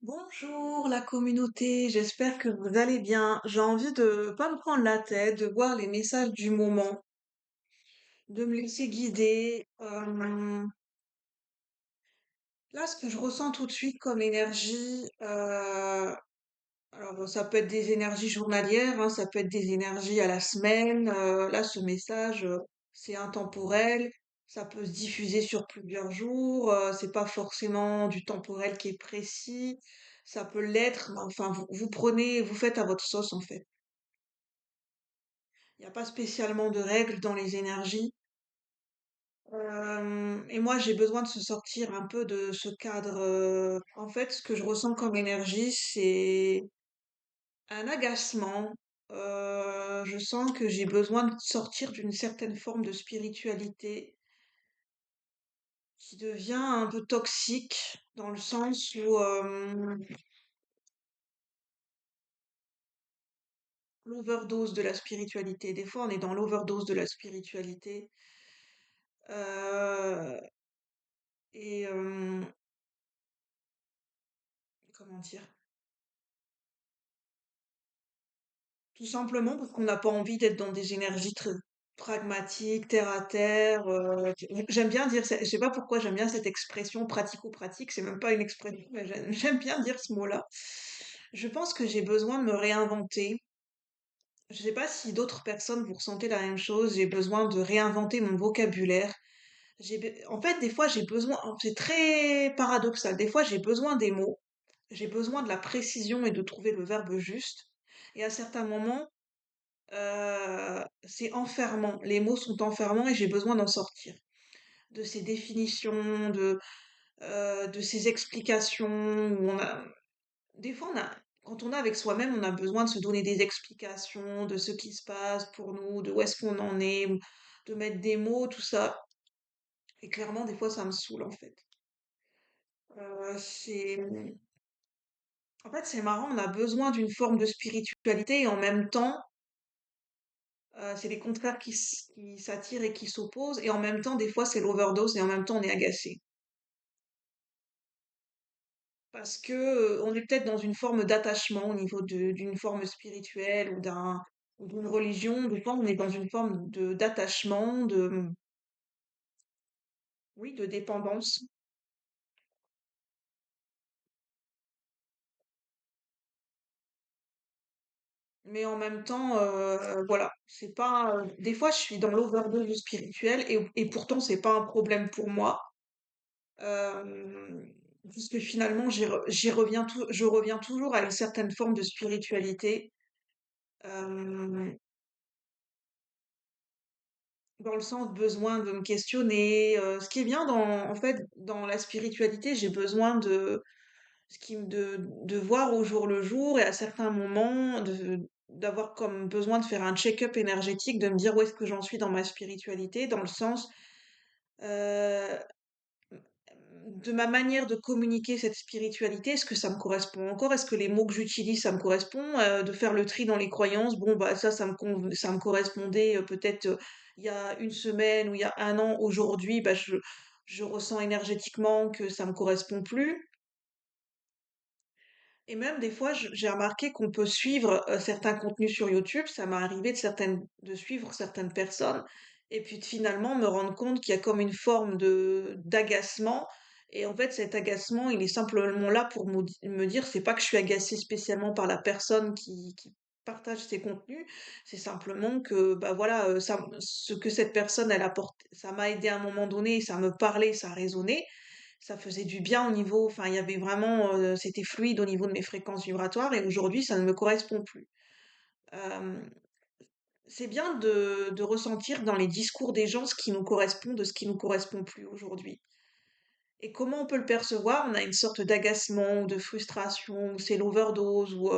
Bonjour la communauté, j'espère que vous allez bien. J'ai envie de pas me prendre la tête, de voir les messages du moment, de me laisser guider. Là, ce que je ressens tout de suite comme énergie, alors ça peut être des énergies journalières, hein, ça peut être des énergies à la semaine. Là, ce message, c'est intemporel, ça peut se diffuser sur plusieurs jours. C'est pas forcément du temporel qui est précis. Ça peut l'être, mais enfin, vous prenez, vous faites à votre sauce en fait. Il n'y a pas spécialement de règles dans les énergies. Et moi, j'ai besoin de se sortir un peu de ce cadre. En fait, ce que je ressens comme énergie, c'est un agacement. Je sens que j'ai besoin de sortir d'une certaine forme de spiritualité qui devient un peu toxique dans le sens où l'overdose de la spiritualité. Des fois, on est dans l'overdose de la spiritualité. Euh, et comment dire? Tout simplement parce qu'on n'a pas envie d'être dans des énergies très pragmatiques, terre à terre. J'aime bien dire, je sais pas pourquoi j'aime bien cette expression pratico-pratique, c'est même pas une expression, mais j'aime bien dire ce mot-là. Je pense que j'ai besoin de me réinventer. Je sais pas si d'autres personnes vous ressentez la même chose. J'ai besoin de réinventer mon vocabulaire. En fait, des fois, j'ai besoin, c'est très paradoxal. Des fois, j'ai besoin des mots. J'ai besoin de la précision et de trouver le verbe juste. Et à certains moments, c'est enfermant. Les mots sont enfermants et j'ai besoin d'en sortir. De ces définitions, de ces explications où des fois quand on est avec soi-même, on a besoin de se donner des explications de ce qui se passe pour nous, de où est-ce qu'on en est, ou de mettre des mots, tout ça. Et clairement, des fois, ça me saoule, en fait. C'est, en fait, c'est marrant, on a besoin d'une forme de spiritualité et en même temps, c'est les contraires qui s'attirent et qui s'opposent, et en même temps, des fois, c'est l'overdose, et en même temps, on est agacé. Parce que on est peut-être dans une forme d'attachement au niveau d'une forme spirituelle ou d'une religion. Des fois, on est dans une forme d'attachement, oui, de dépendance. Mais en même temps, voilà, c'est pas. Des fois, je suis dans l'overdose du spirituel et pourtant, c'est pas un problème pour moi. Euh, Puisque finalement, je reviens toujours à une certaine forme de spiritualité, euh, dans le sens besoin de me questionner. Ce qui est bien en fait, dans la spiritualité, j'ai besoin de voir au jour le jour et à certains moments d'avoir comme besoin de faire un check-up énergétique, de me dire où est-ce que j'en suis dans ma spiritualité, dans le sens, euh, de ma manière de communiquer cette spiritualité, est-ce que ça me correspond encore? Est-ce que les mots que j'utilise, ça me correspond? De faire le tri dans les croyances, bon, bah ça, ça me correspondait peut-être il y a une semaine ou il y a un an. Aujourd'hui, bah, je ressens énergétiquement que ça me correspond plus. Et même des fois, j'ai remarqué qu'on peut suivre certains contenus sur YouTube. Ça m'est arrivé de suivre certaines personnes et puis de finalement me rendre compte qu'il y a comme une forme d'agacement. Et en fait, cet agacement, il est simplement là pour me dire, c'est pas que je suis agacée spécialement par la personne qui partage ces contenus, c'est simplement que, bah voilà, ce que cette personne, elle apporte, ça m'a aidé à un moment donné, ça me parlait, ça résonnait, ça faisait du bien au niveau, enfin, il y avait vraiment, c'était fluide au niveau de mes fréquences vibratoires et aujourd'hui, ça ne me correspond plus. Euh, c'est bien de ressentir dans les discours des gens ce qui nous correspond de ce qui nous correspond plus aujourd'hui. Et comment on peut le percevoir? On a une sorte d'agacement ou de frustration, ou c'est l'overdose, ou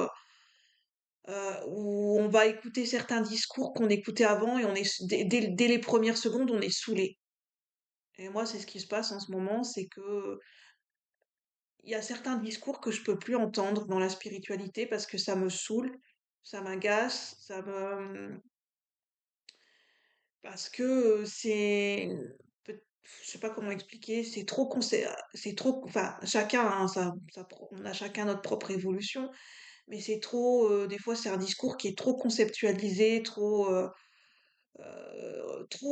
on va écouter certains discours qu'on écoutait avant et dès les premières secondes, on est saoulé. Et moi, c'est ce qui se passe en ce moment, c'est que il y a certains discours que je peux plus entendre dans la spiritualité parce que ça me saoule, ça m'agace, parce que c'est je sais pas comment expliquer, c'est trop, enfin, chacun, hein, on a chacun notre propre évolution, mais c'est trop, des fois, c'est un discours qui est trop conceptualisé, trop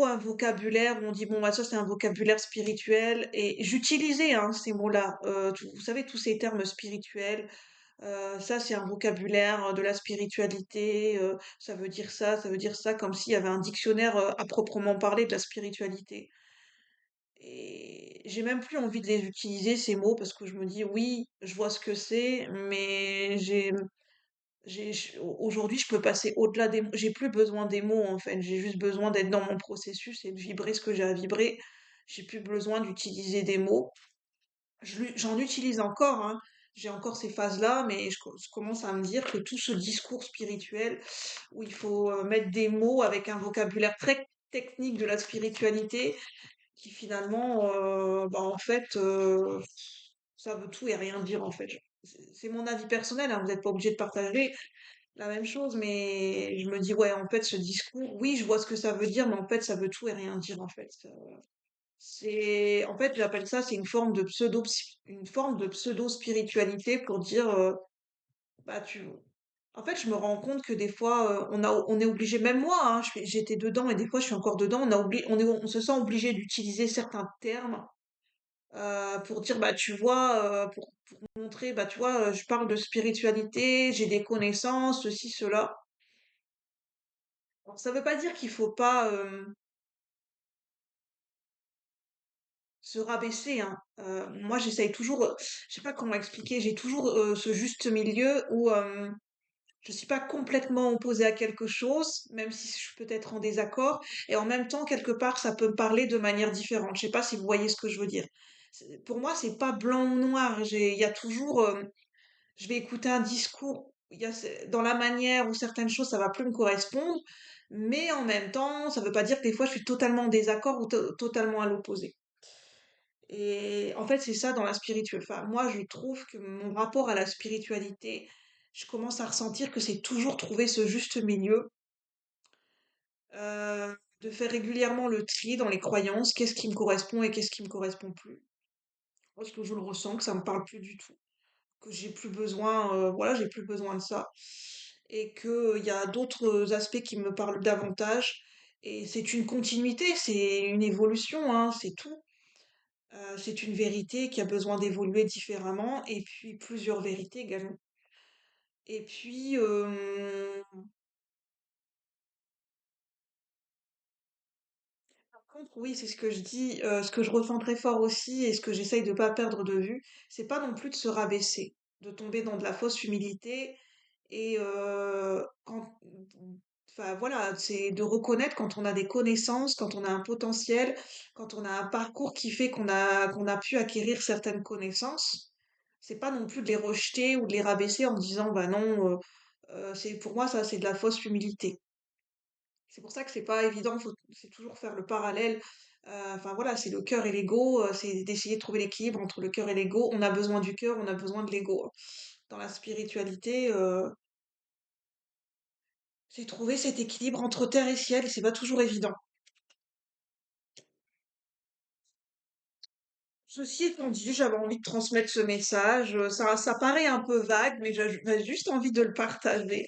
un vocabulaire où on dit, bon, bah, ça, c'est un vocabulaire spirituel, et j'utilisais, hein, ces mots-là, vous savez, tous ces termes spirituels, ça, c'est un vocabulaire de la spiritualité, ça veut dire ça, comme s'il y avait un dictionnaire, à proprement parler de la spiritualité. Et j'ai même plus envie de les utiliser, ces mots, parce que je me dis, oui, je vois ce que c'est, mais aujourd'hui, je peux passer au-delà des mots. J'ai plus besoin des mots, en fait. J'ai juste besoin d'être dans mon processus et de vibrer ce que j'ai à vibrer. J'ai plus besoin d'utiliser des mots. J'en utilise encore, hein. J'ai encore ces phases-là, mais je commence à me dire que tout ce discours spirituel où il faut mettre des mots avec un vocabulaire très technique de la spiritualité, qui finalement, bah, en fait, ça veut tout et rien dire, en fait. C'est mon avis personnel, hein, vous n'êtes pas obligé de partager la même chose, mais je me dis, ouais, en fait, ce discours, oui, je vois ce que ça veut dire, mais en fait, ça veut tout et rien dire, en fait. En fait, j'appelle ça, c'est une forme de pseudo-spiritualité pour dire, bah, en fait, je me rends compte que des fois, on est obligé, même moi, hein, j'étais dedans et des fois, je suis encore dedans, on se sent obligé d'utiliser certains termes, pour dire, bah, tu vois, pour montrer, bah, tu vois, je parle de spiritualité, j'ai des connaissances, ceci, cela. Alors, ça veut pas dire qu'il faut pas, se rabaisser, hein. Moi, j'essaye toujours, je sais pas comment expliquer, j'ai toujours ce juste milieu où je suis pas complètement opposée à quelque chose, même si je peux être en désaccord, et en même temps, quelque part, ça peut me parler de manière différente. Je sais pas si vous voyez ce que je veux dire. Pour moi, c'est pas blanc ou noir. Il y a toujours, je vais écouter un discours, dans la manière où certaines choses, ça va plus me correspondre, mais en même temps, ça veut pas dire que des fois, je suis totalement en désaccord ou totalement à l'opposé. Et en fait, c'est ça dans la spiritualité. Enfin, moi, je trouve que mon rapport à la spiritualité, je commence à ressentir que c'est toujours trouver ce juste milieu, de faire régulièrement le tri dans les croyances, qu'est-ce qui me correspond et qu'est-ce qui me correspond plus. Parce que je le ressens, que ça me parle plus du tout, que j'ai plus besoin, voilà, j'ai plus besoin de ça, et que il y a d'autres aspects qui me parlent davantage. Et c'est une continuité, c'est une évolution, hein, c'est tout. C'est une vérité qui a besoin d'évoluer différemment, et puis plusieurs vérités également. Et puis, par contre, oui, c'est ce que je dis, ce que je ressens très fort aussi et ce que j'essaye de pas perdre de vue, c'est pas non plus de se rabaisser, de tomber dans de la fausse humilité, et enfin voilà, c'est de reconnaître quand on a des connaissances, quand on a un potentiel, quand on a un parcours qui fait qu'on a pu acquérir certaines connaissances. C'est pas non plus de les rejeter ou de les rabaisser en disant, bah non, pour moi, ça, c'est de la fausse humilité. C'est pour ça que c'est pas évident, c'est toujours faire le parallèle. Enfin voilà, c'est le cœur et l'ego, c'est d'essayer de trouver l'équilibre entre le cœur et l'ego. On a besoin du cœur, on a besoin de l'ego, hein. Dans la spiritualité, c'est trouver cet équilibre entre terre et ciel, et c'est pas toujours évident. Ceci étant dit, j'avais envie de transmettre ce message. Ça paraît un peu vague, mais j'avais juste envie de le partager.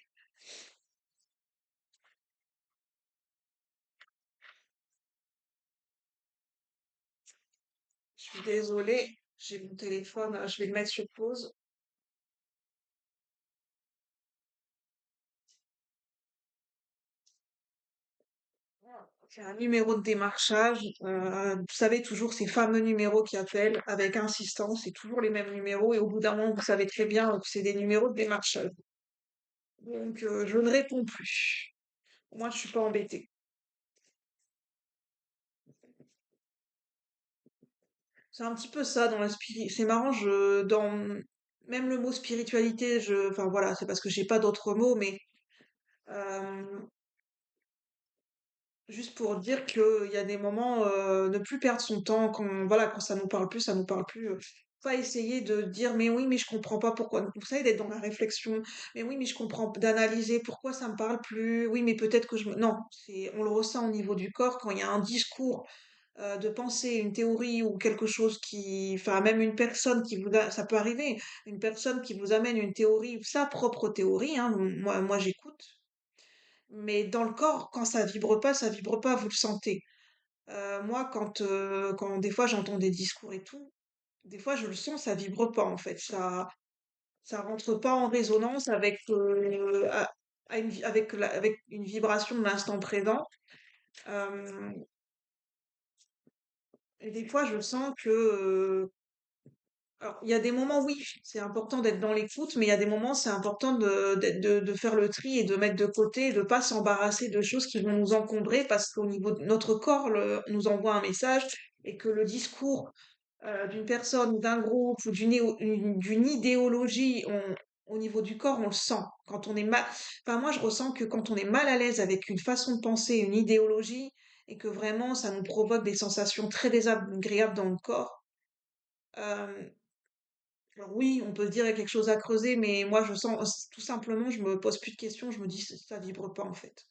Je suis désolée, j'ai mon téléphone, je vais le mettre sur pause. C'est un numéro de démarchage. Vous savez, toujours ces fameux numéros qui appellent avec insistance, c'est toujours les mêmes numéros, et au bout d'un moment, vous savez très bien que c'est des numéros de démarchage. Donc, je ne réponds plus. Moi, je suis pas embêtée. C'est un petit peu ça dans la C'est marrant, même le mot spiritualité, enfin voilà, c'est parce que j'ai pas d'autres mots, mais euh, juste pour dire qu'il y a des moments, ne plus perdre son temps, voilà, quand ça nous parle plus, ça nous parle plus. Pas essayer de dire, mais oui, mais je comprends pas pourquoi. Vous savez, d'être dans la réflexion, mais oui, mais je comprends, d'analyser pourquoi ça me parle plus. Oui, mais peut-être que non, on le ressent au niveau du corps quand il y a un discours. de penser une théorie ou quelque chose qui, enfin même une personne qui ça peut arriver, une personne qui vous amène une théorie, sa propre théorie, hein, moi j'écoute, mais dans le corps, quand ça vibre pas, vous le sentez. Moi, quand des fois j'entends des discours et tout, des fois je le sens, ça vibre pas en fait, ça rentre pas en résonance avec avec une vibration de l'instant présent. Euh, et des fois je sens que alors, il y a des moments, oui, c'est important d'être dans l'écoute, mais il y a des moments, c'est important de faire le tri et de mettre de côté, de pas s'embarrasser de choses qui vont nous encombrer parce qu'au niveau de notre corps, nous envoie un message et que le discours d'une personne, d'un groupe ou d'une idéologie, au niveau du corps, on le sent. Quand on est mal, enfin, moi, je ressens que quand on est mal à l'aise avec une façon de penser, une idéologie, et que vraiment ça nous provoque des sensations très désagréables dans le corps, euh, alors oui, on peut se dire il y a quelque chose à creuser, mais moi je sens tout simplement, je me pose plus de questions, je me dis ça vibre pas en fait.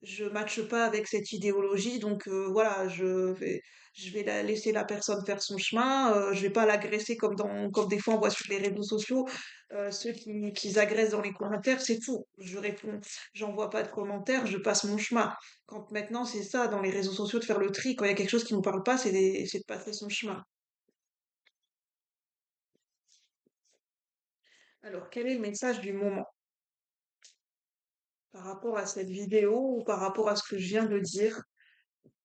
Je matche pas avec cette idéologie, donc voilà, je vais laisser la personne faire son chemin. Je vais pas l'agresser comme des fois on voit sur les réseaux sociaux, ceux qui agressent dans les commentaires, c'est tout. Je réponds, j'envoie pas de commentaires, je passe mon chemin. Quand maintenant c'est ça dans les réseaux sociaux de faire le tri, quand il y a quelque chose qui nous parle pas, c'est de passer son chemin. Alors quel est le message du moment? Par rapport à cette vidéo ou par rapport à ce que je viens de dire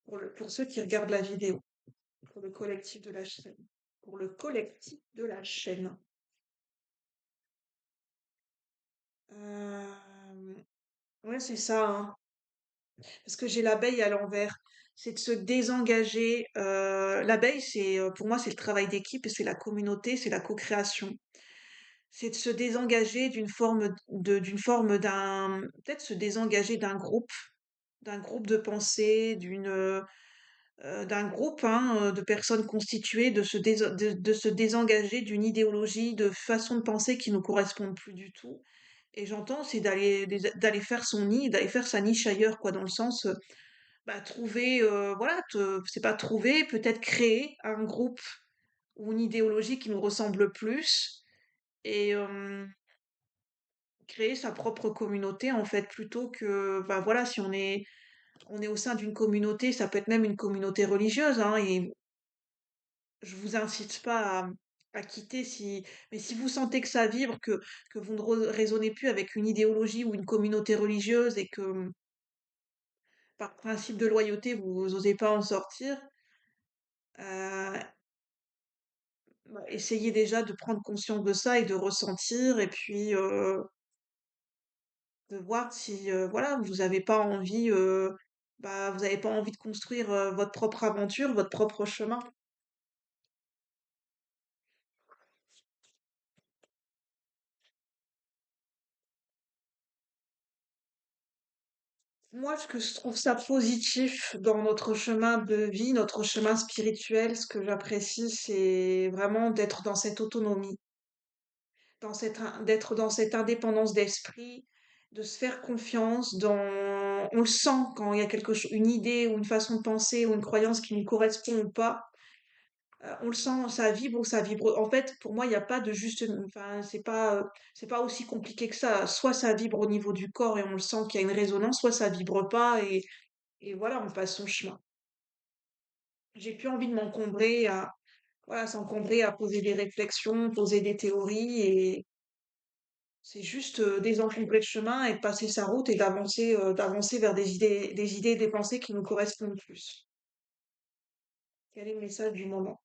pour ceux qui regardent la vidéo, pour le collectif de la chaîne. Pour le collectif de la chaîne. Ouais, c'est ça, hein. Parce que j'ai l'abeille à l'envers. C'est de se désengager. L'abeille, pour moi, c'est le travail d'équipe et c'est la communauté, c'est la co-création. C'est de se désengager peut-être se désengager d'un groupe de pensée, d'un groupe hein, de personnes constituées, de se désengager d'une idéologie, de façon de penser qui ne correspondent plus du tout. Et j'entends, c'est d'aller faire son nid, d'aller faire sa niche ailleurs, quoi, dans le sens, bah, trouver, voilà, c'est pas trouver, peut-être créer un groupe ou une idéologie qui nous ressemble plus et créer sa propre communauté, en fait, plutôt que, bah voilà, si on est au sein d'une communauté, ça peut être même une communauté religieuse, hein, et je vous incite pas à quitter mais si vous sentez que ça vibre, que vous ne raisonnez plus avec une idéologie ou une communauté religieuse et que par principe de loyauté, vous n'osez pas en sortir, euh, bah, essayez déjà de prendre conscience de ça et de ressentir et puis de voir si voilà, vous n'avez pas envie, bah, vous n'avez pas envie de construire votre propre aventure, votre propre chemin. Moi, ce que je trouve ça positif dans notre chemin de vie, notre chemin spirituel, ce que j'apprécie, c'est vraiment d'être dans cette autonomie, d'être dans cette indépendance d'esprit, de se faire confiance on le sent quand il y a quelque chose, une idée ou une façon de penser ou une croyance qui ne correspond ou pas. On le sent, ça vibre ou ça vibre. En fait, pour moi, il n'y a pas de juste, enfin, c'est pas aussi compliqué que ça. Soit ça vibre au niveau du corps et on le sent qu'il y a une résonance, soit ça vibre pas et voilà, on passe son chemin. J'ai plus envie de voilà, s'encombrer à poser des réflexions, poser des théories et c'est juste désencombrer le chemin et de passer sa route et d'avancer vers des idées et des pensées qui nous correspondent plus. Quel est le message du moment?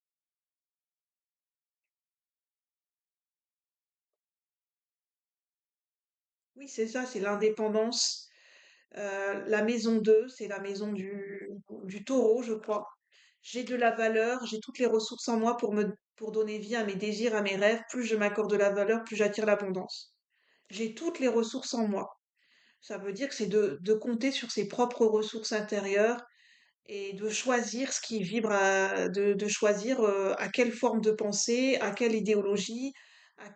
Oui, c'est ça, c'est l'indépendance. La maison 2, c'est la maison du taureau, je crois. J'ai de la valeur, j'ai toutes les ressources en moi pour donner vie à mes désirs, à mes rêves. Plus je m'accorde de la valeur, plus j'attire l'abondance. J'ai toutes les ressources en moi. Ça veut dire que c'est de compter sur ses propres ressources intérieures et de choisir ce qui vibre, de choisir à quelle forme de pensée, à quelle idéologie, à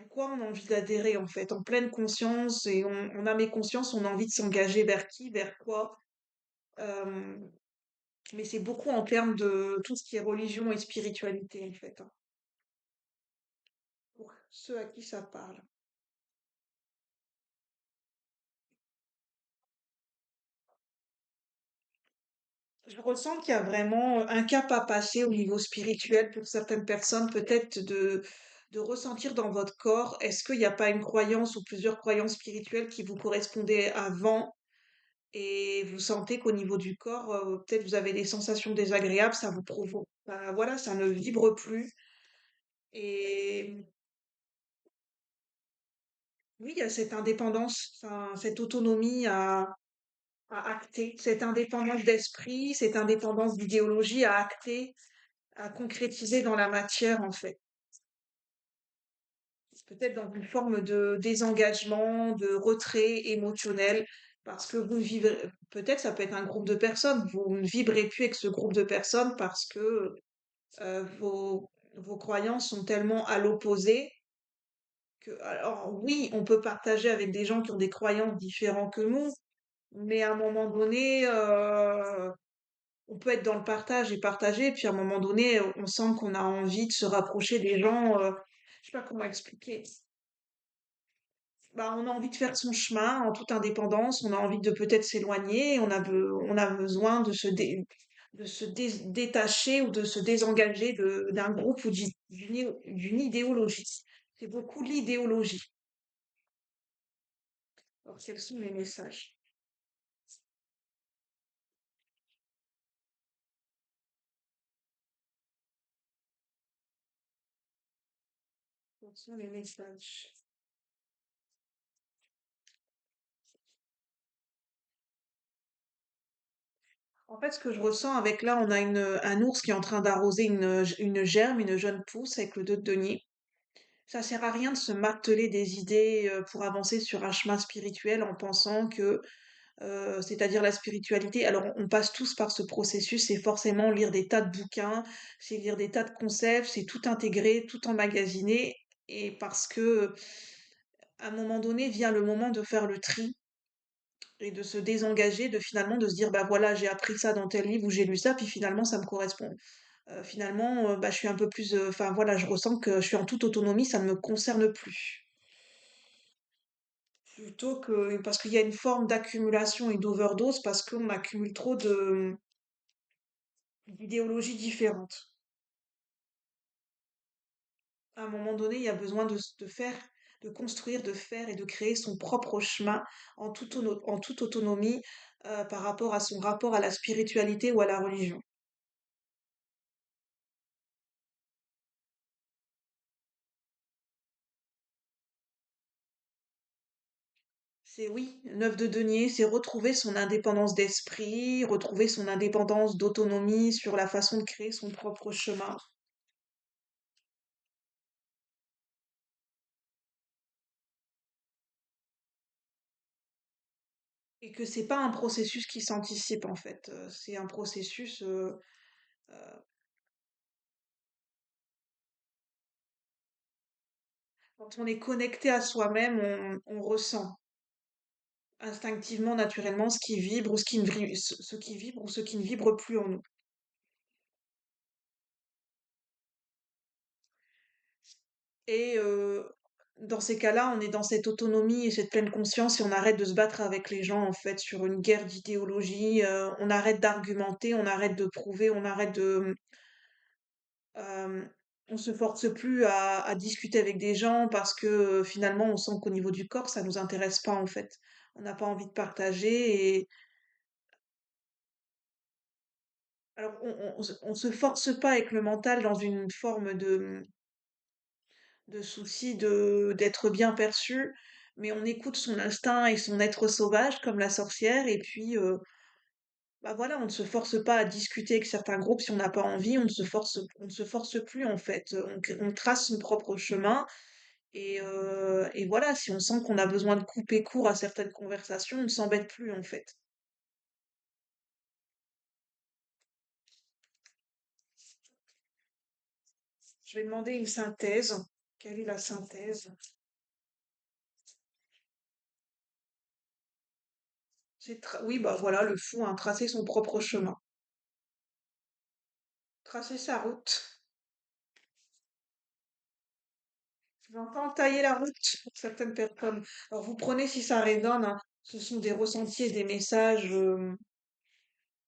quoi on a envie d'adhérer en fait, en pleine conscience et on a mes consciences, on a envie de s'engager vers qui, vers quoi. Mais c'est beaucoup en termes de tout ce qui est religion et spiritualité, en fait, hein, pour ceux à qui ça parle. Je ressens qu'il y a vraiment un cap à passer au niveau spirituel pour certaines personnes, peut-être de ressentir dans votre corps, est-ce qu'il n'y a pas une croyance ou plusieurs croyances spirituelles qui vous correspondaient avant et vous sentez qu'au niveau du corps, peut-être vous avez des sensations désagréables, ça vous provoque, bah, voilà, ça ne vibre plus. Et oui, il y a cette indépendance, enfin, cette autonomie à acter, cette indépendance d'esprit, cette indépendance d'idéologie à acter, à concrétiser dans la matière, en fait. Peut-être dans une forme de désengagement, de retrait émotionnel, parce que vous vivez, peut-être ça peut être un groupe de personnes, vous ne vibrez plus avec ce groupe de personnes parce que vos croyances sont tellement à l'opposé que, alors oui, on peut partager avec des gens qui ont des croyances différentes que nous, mais à un moment donné, on peut être dans le partage et partager, puis à un moment donné, on sent qu'on a envie de se rapprocher des gens, je sais pas comment expliquer. Bah, on a envie de faire son chemin en toute indépendance, on a envie de peut-être s'éloigner, on a besoin de se détacher ou de se désengager d'un groupe ou d'une idéologie. C'est beaucoup l'idéologie. Alors, quels sont les messages? Quels sont les messages? En fait, ce que je ressens avec là, on a un ours qui est en train d'arroser une germe, une jeune pousse avec le dos de denier. Ça sert à rien de se marteler des idées pour avancer sur un chemin spirituel en pensant que c'est-à-dire la spiritualité. Alors, on passe tous par ce processus, c'est forcément lire des tas de bouquins, c'est lire des tas de concepts, c'est tout intégrer, tout emmagasiner, et parce que à un moment donné vient le moment de faire le tri et de se désengager, de finalement de se dire bah voilà, j'ai appris ça dans tel livre ou j'ai lu ça, puis finalement ça me correspond. Finalement, bah, je suis un peu plus, enfin voilà, je ressens que je suis en toute autonomie, ça ne me concerne plus. Plutôt que parce qu'il y a une forme d'accumulation et d'overdose parce qu'on accumule trop d'idéologies différentes. À un moment donné, il y a besoin de faire, de construire, de faire et de créer son propre chemin en toute autonomie par rapport à son rapport à la spiritualité ou à la religion. C'est oui, neuf de denier, c'est retrouver son indépendance d'esprit, retrouver son indépendance d'autonomie sur la façon de créer son propre chemin. Et que c'est pas un processus qui s'anticipe en fait. C'est un processus euh, quand on est connecté à soi-même, on ressent instinctivement, naturellement, ce qui vibre ou ce qui vibre ou ce qui ne vibre plus en nous. Et dans ces cas-là, on est dans cette autonomie et cette pleine conscience et on arrête de se battre avec les gens en fait sur une guerre d'idéologie. On arrête d'argumenter, on arrête de prouver, on arrête de Euh, on se force plus à discuter avec des gens parce que finalement on sent qu'au niveau du corps ça nous intéresse pas en fait. On n'a pas envie de partager et alors on se force pas avec le mental dans une forme de souci d'être bien perçu, mais on écoute son instinct et son être sauvage comme la sorcière et puis bah voilà, on ne se force pas à discuter avec certains groupes si on n'a pas envie, on ne se force plus en fait. On trace son propre chemin. Et voilà, si on sent qu'on a besoin de couper court à certaines conversations, on ne s'embête plus en fait. Je vais demander une synthèse. Quelle est la synthèse? Oui, bah voilà, le fou, hein, tracer son propre chemin. tracer sa route. J'entends tailler la route pour certaines personnes. Alors vous prenez si ça résonne, hein, ce sont des ressentis et des messages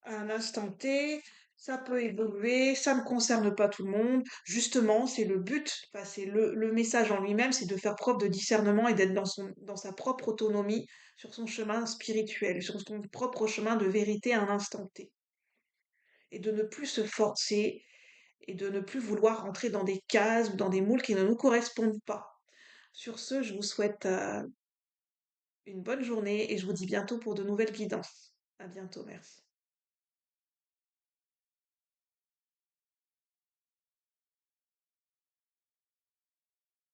à un instant T. Ça peut évoluer, ça ne concerne pas tout le monde. Justement, c'est le but, enfin, c'est le message en lui-même, c'est de faire preuve de discernement et d'être dans sa propre autonomie, sur son chemin spirituel, sur son propre chemin de vérité à un instant T. Et de ne plus se forcer et de ne plus vouloir rentrer dans des cases ou dans des moules qui ne nous correspondent pas. Sur ce, je vous souhaite une bonne journée et je vous dis bientôt pour de nouvelles guidances. À bientôt, merci.